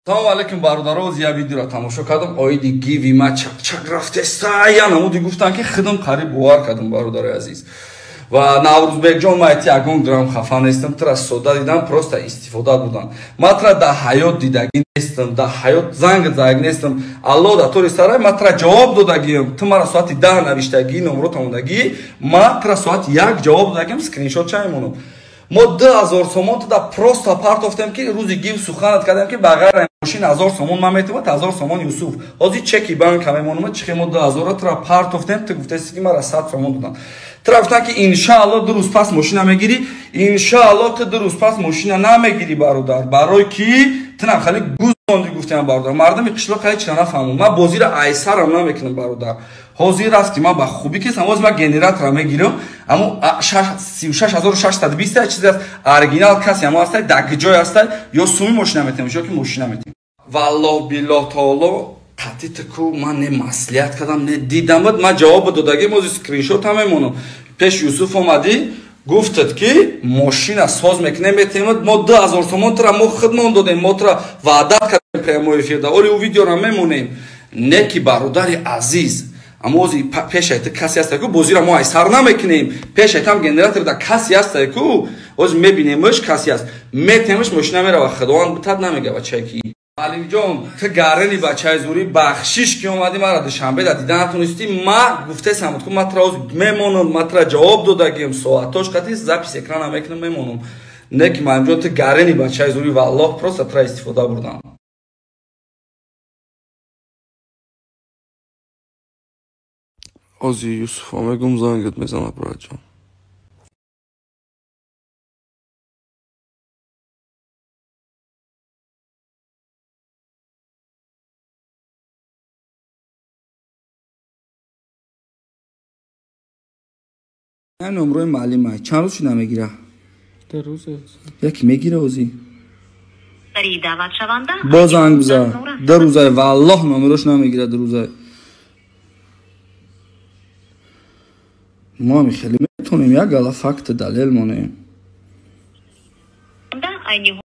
Салом алейкум бародаро, я видеоро тамошо кардам. Оиди гиви ма чак рафтеста я намуди гуфтан ки хидам қариб бовар кардам бародари азиз. Ва Наврузбекҷон майти ягон грамм хафа нестам, тра сода дидам, просто истифода будан. Матра да ҳаёт дидаги нестам, да ҳаёт занг задаг нестам. Алло да тори сарай матра ҷавоб додагиам. Ту мара соати 10 навиштаги номро тамодаги, матра соати 1 ҷавоб додагиам, скриншот чаймонам. Мо 2000 сомон туда просто партофтем ки рӯзи гив суханат кардем ки ба ғайр мошин 1000 сомон ман метавонад 1000 сомон Юсуф. Ҳозир чеки банка мемонам, чихе мо 2000 тра партофтем, ту гуфтаси ки мара 100 сомон додан. Тра гуфтан ки иншаалло 2 рӯз пас мошина мегири, иншаалло ту 2 рӯз пас мошина намегири бародар. Барои ки ту нахали гуз монди гуфтам бародар. Мардами қишлоқ ҳеҷ чида нафаҳмам. Ман бозира айсарам намекунам бародар. Ҳозир аст ки ман ба хубӣ кесам, ҳозир ман генератора мегирам, аммо 36620 чизе аст, оригинал каси аммо аст, дагҷой аст, ё суми мошина метем, ё ки мошина метем. Валлоҳ биллоҳ таоло қатъи таку ман не маслиҳат кардам, не дидам, ман ҷавоб додагим, ҳозир скриншот ҳам мемонам. Пеш Юсуф омади, гуфтад ки мошина соз мекунем метем, мо 2000 сомон тра мо хидмон додем, мо тра ваъдат кардем прямой эфирда, оли у видеора мемонем. Не ки бародари азиз, аммо ҳозир пешайта касе аст ку бозира мо айсар намекунем, пешайтам генераторда касе аст ку ҳозир мебинемш касе аст, метемш мошина мерава, худованд бутад намега бачае ки Алимҷон, ту гарани бачаи зури бахшиш ки омади мара душанбе да дида натунисти, ма гуфтесам ку матра ҳозир мемонам, матра ҷавоб додагим, соатош қатъи запис экрана мекунам мемонам. Не ки Алимҷон, ту гарани бачаи зури валлоҳ просто тра истифода бурдам. Ҳозир Юсуф мегум зангат мезанам братҷон. این نمره معلمه چند روز شده نمیگیره؟ 2 روز یکی میگیره ازی؟ برای دعوت شونده باز زنگ بزن 2 روزه والله نمرش نمیگیره 2 روزه ما خیلی میتونیم یک گلا فکت دلیل مانیم